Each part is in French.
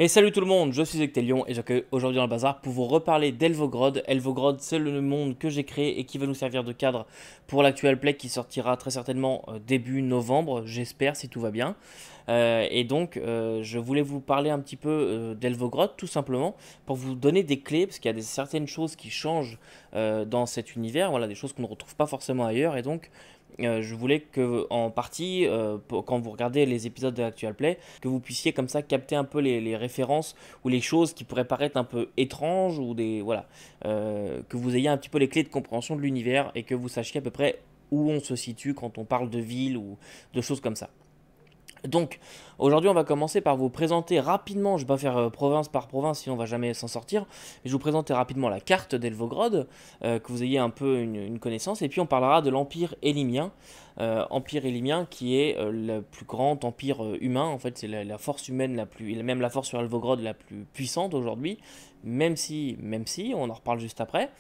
Et salut tout le monde, je suis Ectelion et j'accueille aujourd'hui dans le bazar pour vous reparler d'Elvogrod. Elvogrod, c'est le monde que j'ai créé et qui va nous servir de cadre pour l'actuel play qui sortira très certainement début novembre, j'espère si tout va bien. Je voulais vous parler un petit peu d'Elvogrod tout simplement pour vous donner des clés parce qu'il y a certaines choses qui changent dans cet univers, voilà, des choses qu'on ne retrouve pas forcément ailleurs et donc je voulais que, en partie, quand vous regardez les épisodes de l'Actual Play, que vous puissiez comme ça capter un peu les références ou les choses qui pourraient paraître un peu étranges ou des voilà, que vous ayez un petit peu les clés de compréhension de l'univers et que vous sachiez à peu près où on se situe quand on parle de ville ou de choses comme ça. Donc, aujourd'hui, on va commencer par vous présenter rapidement, je ne vais pas faire province par province, sinon on va jamais s'en sortir, mais je vais vous présenter rapidement la carte d'Elvogrod, que vous ayez un peu une connaissance, et puis on parlera de l'Empire Élimien, Empire Élimien qui est le plus grand empire humain, en fait c'est la force humaine la plus, même la force sur Elvogrod la plus puissante aujourd'hui, même si, on en reparle juste après.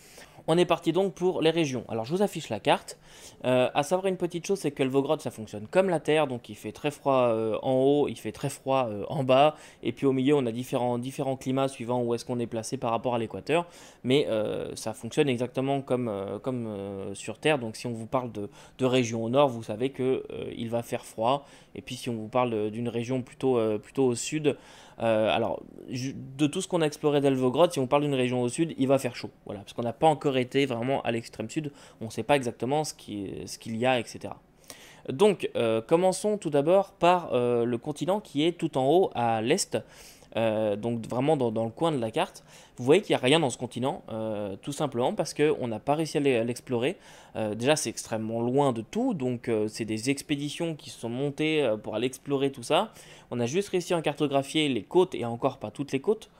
On est parti donc pour les régions. Alors je vous affiche la carte. À savoir une petite chose, c'est que Volgrad ça fonctionne comme la Terre, donc il fait très froid en haut, il fait très froid en bas, et puis au milieu on a différents climats suivant où est-ce qu'on est placé par rapport à l'équateur, mais ça fonctionne exactement comme sur Terre, donc si on vous parle de région au nord, vous savez que il va faire froid, et puis si on vous parle d'une région plutôt au sud, alors, de tout ce qu'on a exploré d'Elvogrod, si on parle d'une région au sud, il va faire chaud. Voilà, parce qu'on n'a pas encore été vraiment à l'extrême sud, on ne sait pas exactement ce qu'il y a, etc. Donc, commençons tout d'abord par le continent qui est tout en haut à l'est, donc vraiment dans le coin de la carte. Vous voyez qu'il n'y a rien dans ce continent, tout simplement parce qu'on n'a pas réussi à l'explorer. Déjà, c'est extrêmement loin de tout, donc c'est des expéditions qui se sont montées pour aller explorer tout ça. On a juste réussi à cartographier les côtes et encore pas toutes les côtes.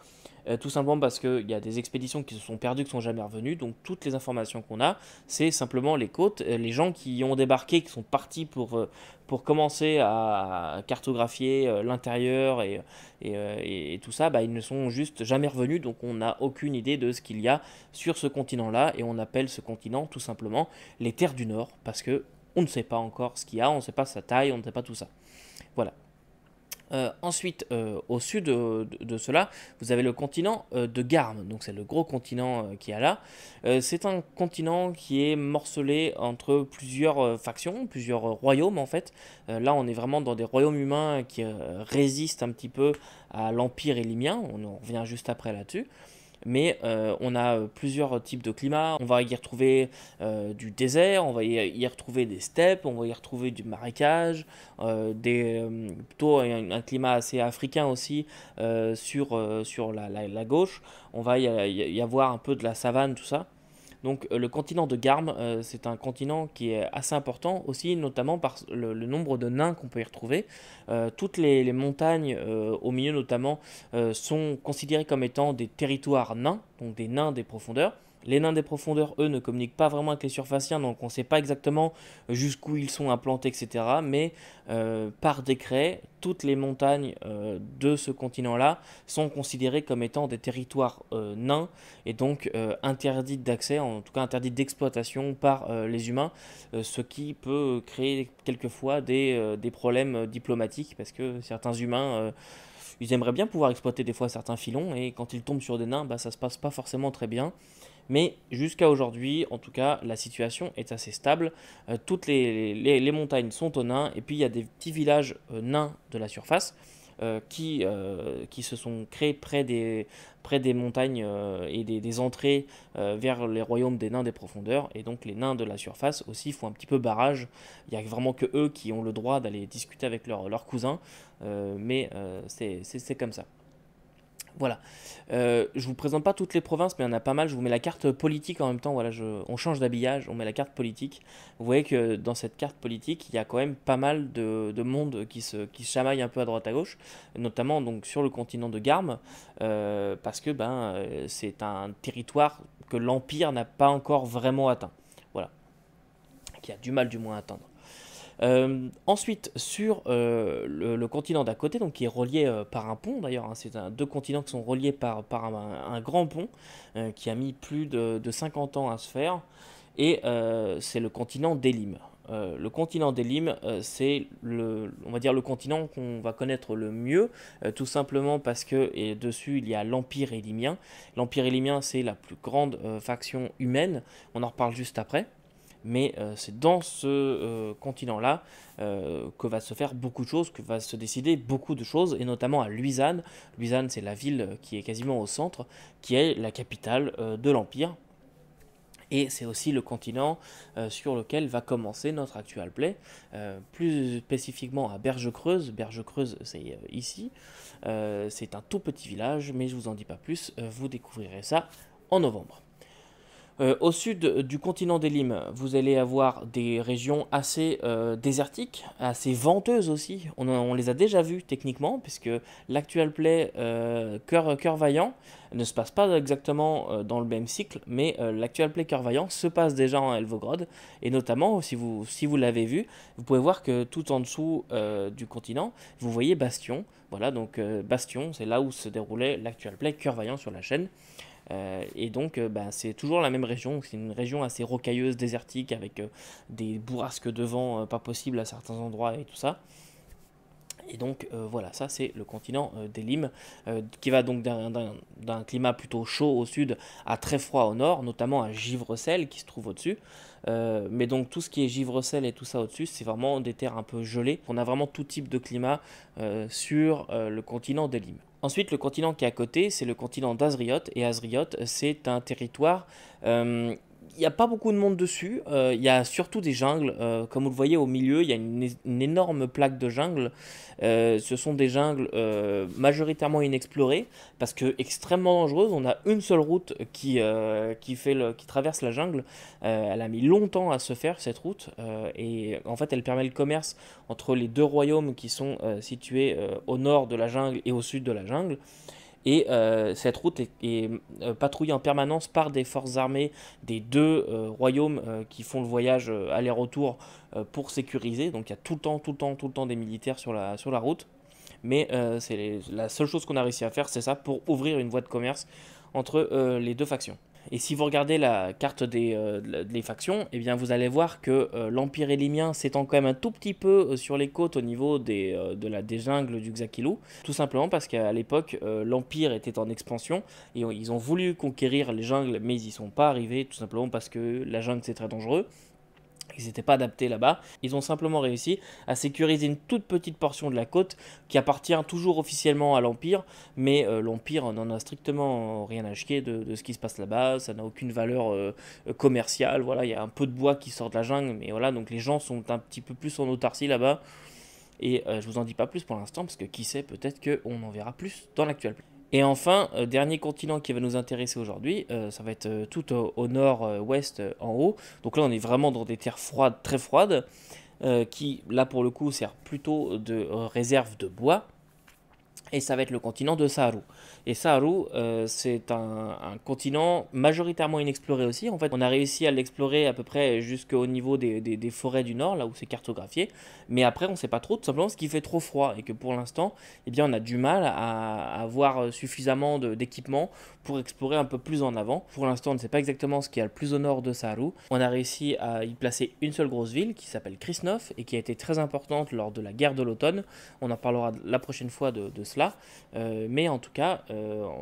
Tout simplement parce qu'il y a des expéditions qui se sont perdues, qui sont jamais revenues. Donc toutes les informations qu'on a, c'est simplement les côtes. Les gens qui ont débarqué, qui sont partis pour commencer à cartographier l'intérieur et tout ça, bah, ils ne sont juste jamais revenus. Donc on n'a aucune idée de ce qu'il y a sur ce continent-là. Et on appelle ce continent tout simplement les terres du Nord. Parce que on ne sait pas encore ce qu'il y a, on ne sait pas sa taille, on ne sait pas tout ça. Voilà. Ensuite, au sud de cela, vous avez le continent de Garm, donc c'est le gros continent qui est là. C'est un continent qui est morcelé entre plusieurs factions, plusieurs royaumes en fait. Là, on est vraiment dans des royaumes humains qui résistent un petit peu à l'Empire élimien, on en revient juste après là-dessus. Mais on a plusieurs types de climats. On va y retrouver du désert, on va y retrouver des steppes, on va y retrouver du marécage, plutôt un climat assez africain aussi sur la gauche. On va y avoir un peu de la savane, tout ça. Donc le continent de Garm, c'est un continent qui est assez important aussi, notamment par le nombre de nains qu'on peut y retrouver. Toutes les montagnes, au milieu notamment, sont considérées comme étant des territoires nains, donc des nains des profondeurs. Les nains des profondeurs, eux, ne communiquent pas vraiment avec les surfaciens, donc on ne sait pas exactement jusqu'où ils sont implantés, etc. Mais par décret, toutes les montagnes de ce continent-là sont considérées comme étant des territoires nains et donc interdites d'accès, en tout cas interdites d'exploitation par les humains, ce qui peut créer quelquefois des problèmes diplomatiques parce que certains humains ils aimeraient bien pouvoir exploiter des fois certains filons et quand ils tombent sur des nains, bah, ça se passe pas forcément très bien. Mais jusqu'à aujourd'hui, en tout cas, la situation est assez stable. Toutes les montagnes sont aux nains et puis il y a des petits villages nains de la surface qui se sont créés près des montagnes et des entrées vers les royaumes des nains des profondeurs. Et donc les nains de la surface aussi font un petit peu barrage. Il n'y a vraiment que eux qui ont le droit d'aller discuter avec leurs cousins. Mais c'est comme ça. Voilà. Je vous présente pas toutes les provinces, mais il y en a pas mal. Je vous mets la carte politique en même temps. Voilà, on change d'habillage, on met la carte politique. Vous voyez que dans cette carte politique, il y a quand même pas mal de monde qui se chamaille un peu à droite à gauche, notamment donc sur le continent de Garm, parce que c'est un territoire que l'Empire n'a pas encore vraiment atteint. Voilà, qui a du mal du moins à atteindre. Ensuite, sur le continent d'à côté, donc qui est relié par un pont d'ailleurs, hein, c'est deux continents qui sont reliés par un grand pont qui a mis plus de 50 ans à se faire, et c'est le continent d'Elim. le continent d'Elim, c'est on va dire le continent qu'on va connaître le mieux, tout simplement parce que et dessus il y a l'Empire élimien. L'Empire élimien, c'est la plus grande faction humaine, on en reparle juste après. Mais c'est dans ce continent-là que va se faire beaucoup de choses, que va se décider beaucoup de choses, et notamment à Luisanne. Luisanne, c'est la ville qui est quasiment au centre, qui est la capitale de l'Empire. Et c'est aussi le continent sur lequel va commencer notre actual play, plus spécifiquement à Berge-Creuse. Berge-Creuse, c'est ici. C'est un tout petit village, mais je vous en dis pas plus, vous découvrirez ça en novembre. Au sud du continent d'Elim, vous allez avoir des régions assez désertiques, assez venteuses aussi. On les a déjà vues techniquement, puisque l'actual play Cœur Vaillant ne se passe pas exactement dans le même cycle, mais l'actual play Cœur Vaillant se passe déjà en Elvogrod. Et notamment, si vous l'avez vu, vous pouvez voir que tout en dessous du continent, vous voyez Bastion. Voilà, donc Bastion, c'est là où se déroulait l'actual play Cœur Vaillant sur la chaîne. Et donc, c'est toujours la même région. C'est une région assez rocailleuse, désertique, avec des bourrasques de vent pas possibles à certains endroits et tout ça. Et donc voilà, ça c'est le continent d'Elim, qui va donc d'un climat plutôt chaud au sud à très froid au nord, notamment à Givrecelle qui se trouve au-dessus. Mais donc tout ce qui est Givrecelle et tout ça au-dessus, c'est vraiment des terres un peu gelées. On a vraiment tout type de climat sur le continent d'Elim. Ensuite, le continent qui est à côté, c'est le continent d'Azrioth. Et Azrioth, c'est un territoire. Il n'y a pas beaucoup de monde dessus. Il y a surtout des jungles. Comme vous le voyez au milieu, il y a une énorme plaque de jungle. Ce sont des jungles majoritairement inexplorées parce que extrêmement dangereuses. On a une seule route qui traverse la jungle. Elle a mis longtemps à se faire cette route et en fait elle permet le commerce entre les deux royaumes qui sont situés au nord de la jungle et au sud de la jungle. Et cette route est patrouillée en permanence par des forces armées des deux royaumes qui font le voyage aller-retour pour sécuriser. Donc il y a tout le temps des militaires sur la route. Mais c'est la seule chose qu'on a réussi à faire, c'est ça, pour ouvrir une voie de commerce entre les deux factions. Et si vous regardez la carte des factions, eh bien vous allez voir que l'Empire élimien s'étend quand même un tout petit peu sur les côtes au niveau des jungles du Xakilou. Tout simplement parce qu'à l'époque, l'Empire était en expansion et ils ont voulu conquérir les jungles, mais ils n'y sont pas arrivés, tout simplement parce que la jungle c'est très dangereux. Ils n'étaient pas adaptés là-bas. Ils ont simplement réussi à sécuriser une toute petite portion de la côte qui appartient toujours officiellement à l'Empire, mais l'Empire n'en a strictement rien à chier de ce qui se passe là-bas. Ça n'a aucune valeur commerciale. Voilà, il y a un peu de bois qui sort de la jungle, mais voilà, donc les gens sont un petit peu plus en autarcie là-bas. Et je vous en dis pas plus pour l'instant, parce que qui sait, peut-être qu'on en verra plus dans l'actuel. Et enfin, dernier continent qui va nous intéresser aujourd'hui, ça va être tout au nord-ouest en haut. Donc là, on est vraiment dans des terres froides, très froides, qui là pour le coup sert plutôt de réserve de bois. Et ça va être le continent de Saharu. Et Saharu, c'est un continent majoritairement inexploré aussi. En fait, on a réussi à l'explorer à peu près jusqu'au niveau des forêts du nord, là où c'est cartographié. Mais après, on ne sait pas trop, tout simplement parce qu'il fait trop froid. Et que pour l'instant, eh bien, on a du mal à avoir suffisamment d'équipement pour explorer un peu plus en avant. Pour l'instant, on ne sait pas exactement ce qu'il y a le plus au nord de Saharu. On a réussi à y placer une seule grosse ville qui s'appelle Krisnov et qui a été très importante lors de la guerre de l'automne. On en parlera la prochaine fois de cela. Mais en tout cas,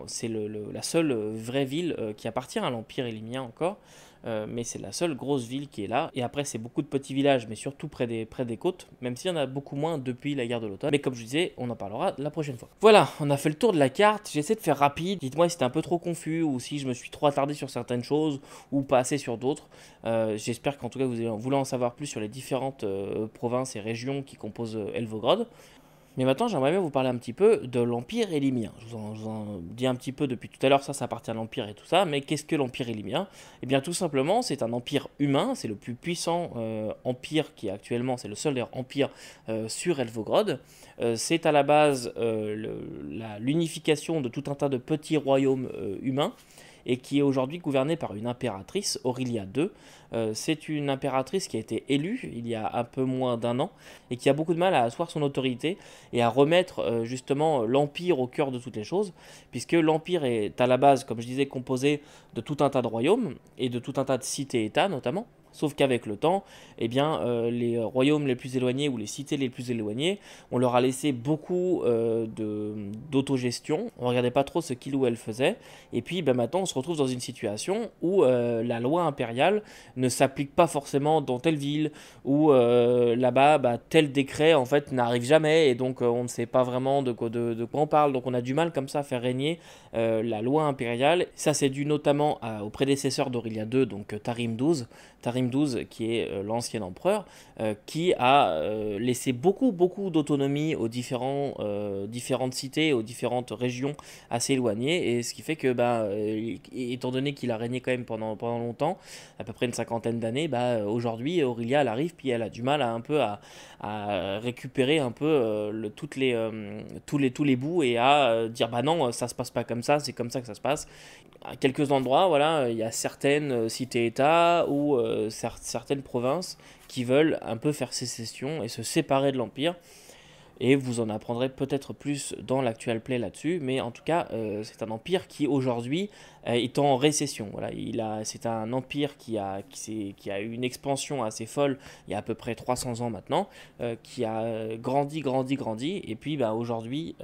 c'est la seule vraie ville qui appartient à l'Empire élimien encore. Mais c'est la seule grosse ville qui est là. Et après, c'est beaucoup de petits villages, mais surtout près des côtes, même s'il y en a beaucoup moins depuis la guerre de l'automne. Mais comme je disais, on en parlera la prochaine fois. Voilà, on a fait le tour de la carte. J'essaie de faire rapide. Dites-moi si c'était un peu trop confus ou si je me suis trop attardé sur certaines choses ou pas assez sur d'autres. J'espère qu'en tout cas, vous voulez en savoir plus sur les différentes provinces et régions qui composent Elvogrod. Mais maintenant, j'aimerais bien vous parler un petit peu de l'Empire élimien. Je vous en dis un petit peu depuis tout à l'heure, ça appartient à l'Empire et tout ça, mais qu'est-ce que l'Empire élimien? Eh bien, tout simplement, c'est un empire humain, c'est le plus puissant empire qui est actuellement, c'est le seul empire sur Elvogrod. C'est à la base l'unification de tout un tas de petits royaumes humains, et qui est aujourd'hui gouvernée par une impératrice, Aurelia II. C'est une impératrice qui a été élue il y a un peu moins d'un an et qui a beaucoup de mal à asseoir son autorité et à remettre justement l'Empire au cœur de toutes les choses, puisque l'Empire est à la base, comme je disais, composé de tout un tas de royaumes et de tout un tas de cités-États notamment. Sauf qu'avec le temps, eh bien, les royaumes les plus éloignés ou les cités les plus éloignées, on leur a laissé beaucoup d'autogestion. On ne regardait pas trop ce qu'ils ou elles faisaient. Et puis ben, maintenant, on se retrouve dans une situation où la loi impériale ne s'applique pas forcément dans telle ville, où là-bas, bah, tel décret en fait n'arrive jamais. Et donc, on ne sait pas vraiment de quoi on parle. Donc, on a du mal comme ça à faire régner la loi impériale. Ça, c'est dû notamment au prédécesseur d'Aurélia II, donc Tarim XII. Tarim XII, qui est l'ancien empereur, qui a laissé beaucoup d'autonomie aux différentes cités, aux différentes régions assez éloignées, et ce qui fait que, étant donné qu'il a régné quand même pendant longtemps, à peu près une cinquantaine d'années, aujourd'hui Aurélia elle arrive, puis elle a du mal à récupérer un peu tous les bouts et à dire bah non, ça se passe pas comme ça, c'est comme ça que ça se passe. À quelques endroits, voilà, il y a certaines cités-États ou certaines provinces qui veulent un peu faire sécession et se séparer de l'Empire. Et vous en apprendrez peut-être plus dans l'actual play là-dessus, mais en tout cas, c'est un empire qui aujourd'hui est en récession. Voilà, c'est un empire qui a eu une expansion assez folle il y a à peu près 300 ans maintenant, qui a grandi, et puis aujourd'hui,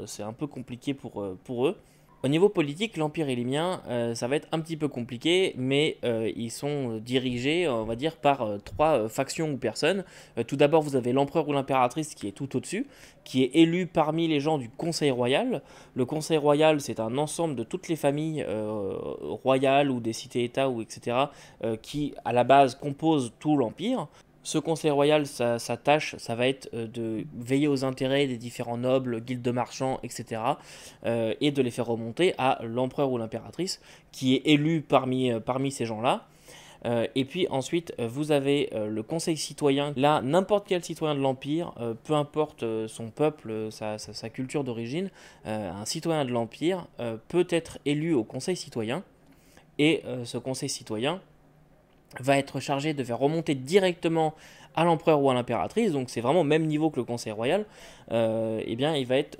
c'est un peu compliqué pour eux. Au niveau politique, l'Empire élimien, ça va être un petit peu compliqué, mais ils sont dirigés, on va dire, par trois factions ou personnes. Tout d'abord, vous avez l'empereur ou l'impératrice qui est tout au-dessus, qui est élu parmi les gens du Conseil royal. Le Conseil royal, c'est un ensemble de toutes les familles royales ou des cités-États, ou etc., qui, à la base, composent tout l'Empire. Ce conseil royal, sa tâche, ça va être de veiller aux intérêts des différents nobles, guildes de marchands, etc. Et de les faire remonter à l'empereur ou l'impératrice, qui est élu parmi ces gens-là. Et puis ensuite, vous avez le conseil citoyen. Là, n'importe quel citoyen de l'Empire, peu importe son peuple, sa culture d'origine, un citoyen de l'Empire peut être élu au conseil citoyen. Et ce conseil citoyen va être chargé de faire remonter directement à l'empereur ou à l'impératrice, donc c'est vraiment au même niveau que le conseil royal, eh bien il va être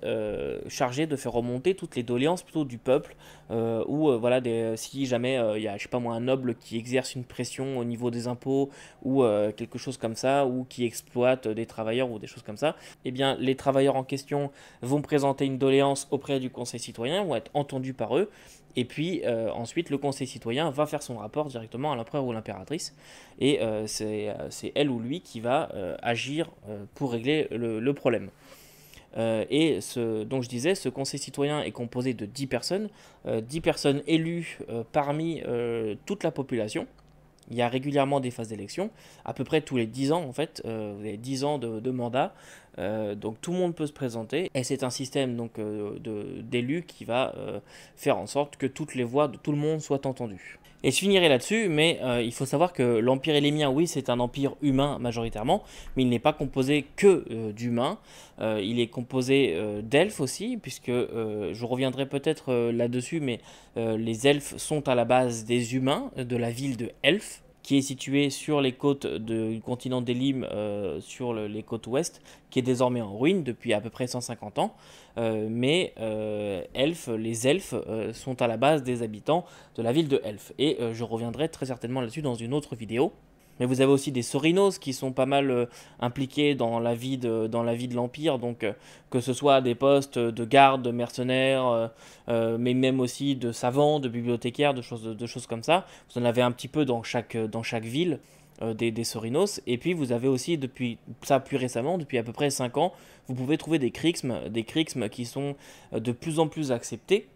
chargé de faire remonter toutes les doléances plutôt du peuple, voilà, si jamais il y a, je sais pas moi, un noble qui exerce une pression au niveau des impôts, ou quelque chose comme ça, ou qui exploite des travailleurs ou des choses comme ça, eh bien les travailleurs en question vont présenter une doléance auprès du conseil citoyen, vont être entendus par eux, et puis ensuite le conseil citoyen va faire son rapport directement à l'empereur ou l'impératrice, et c'est elle ou lui qui va agir pour régler le problème. Donc je disais, ce conseil citoyen est composé de 10 personnes, 10 personnes élues parmi toute la population. Il y a régulièrement des phases d'élection, à peu près tous les 10 ans en fait, vous avez 10 ans de mandat, donc tout le monde peut se présenter, et c'est un système donc d'élus qui va faire en sorte que toutes les voix de tout le monde soient entendues. Et je finirai là-dessus, mais il faut savoir que l'Empire élémien, oui, c'est un empire humain majoritairement, mais il n'est pas composé que d'humains. Il est composé d'elfes aussi, puisque je reviendrai peut-être là-dessus, mais les elfes sont à la base des humains de la ville de Elf, qui est située sur les côtes du continent d'Elim, sur les côtes ouest, qui est désormais en ruine depuis à peu près 150 ans. Mais les elfes sont à la base des habitants de la ville de Elf. Et je reviendrai très certainement là-dessus dans une autre vidéo. Mais vous avez aussi des Sorinos qui sont pas mal impliqués dans la vie de l'Empire, donc que ce soit des postes de garde, de mercenaires, mais même aussi de savants, de bibliothécaires, de choses comme ça. Vous en avez un petit peu dans chaque ville. Des Sorinos, et puis vous avez aussi depuis ça plus récemment, depuis à peu près 5 ans, vous pouvez trouver des Krixmes qui sont de plus en plus acceptés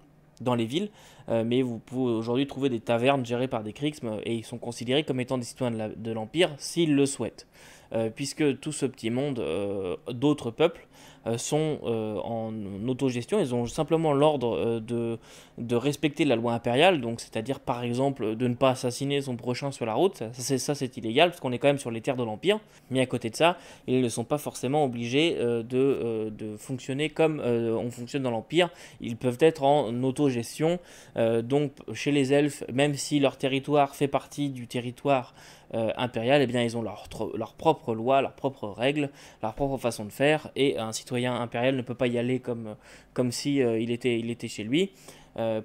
dans les villes, mais vous pouvez aujourd'hui trouver des tavernes gérées par des Krixmes, et ils sont considérés comme étant des citoyens de l'Empire s'ils le souhaitent. Puisque tout ce petit monde d'autres peuples sont en autogestion, ils ont simplement l'ordre de respecter la loi impériale, donc c'est-à-dire par exemple de ne pas assassiner son prochain sur la route, ça c'est illégal parce qu'on est quand même sur les terres de l'Empire, mais à côté de ça, ils ne sont pas forcément obligés de fonctionner comme on fonctionne dans l'Empire, ils peuvent être en autogestion, donc chez les elfes, même si leur territoire fait partie du territoire impérial, eh bien ils ont leur propre loi, leurs propres règles, leur propre façon de faire, et un citoyen impérial ne peut pas y aller comme si il était chez lui.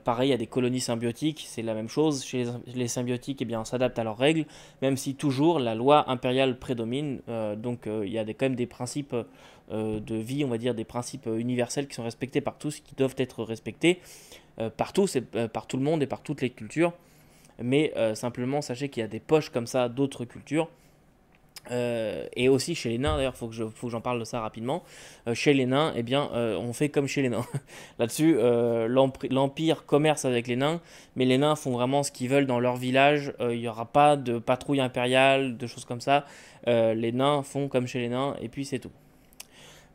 Pareil, il y a des colonies symbiotiques, c'est la même chose. Chez les symbiotiques, eh bien, on s'adapte à leurs règles, même si toujours la loi impériale prédomine. Donc il y a quand même des principes de vie, on va dire, des principes universels qui sont respectés par tous, qui doivent être respectés par tous, par tout le monde et par toutes les cultures. Mais simplement, sachez qu'il y a des poches comme ça d'autres cultures. Et aussi chez les nains, d'ailleurs, faut que j'en parle de ça rapidement. Chez les nains, eh bien, on fait comme chez les nains. Là-dessus, l'Empire commerce avec les nains, mais les nains font vraiment ce qu'ils veulent dans leur village. Il n'y aura pas de patrouille impériale, de choses comme ça. Les nains font comme chez les nains, et puis c'est tout.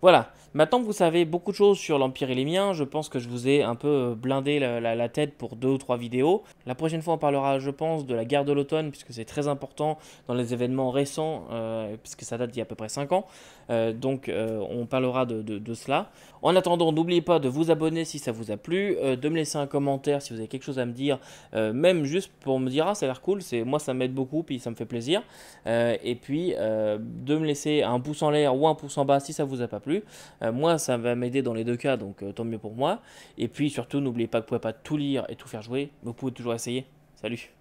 Voilà, maintenant que vous savez beaucoup de choses sur l'Empire élémien, je pense que je vous ai un peu blindé la tête pour 2 ou 3 vidéos. La prochaine fois, on parlera, je pense, de la guerre de l'automne, puisque c'est très important dans les événements récents, puisque ça date d'il y a à peu près 5 ans. Donc, on parlera de cela. En attendant, n'oubliez pas de vous abonner si ça vous a plu, de me laisser un commentaire si vous avez quelque chose à me dire, même juste pour me dire, ah, ça a l'air cool, moi ça m'aide beaucoup, puis ça me fait plaisir. Et puis, de me laisser un pouce en l'air ou un pouce en bas si ça vous a pas plu. Moi, ça va m'aider dans les 2 cas, donc tant mieux pour moi. Et puis surtout, n'oubliez pas que vous ne pouvez pas tout lire et tout faire jouer, mais vous pouvez toujours essayer. Salut!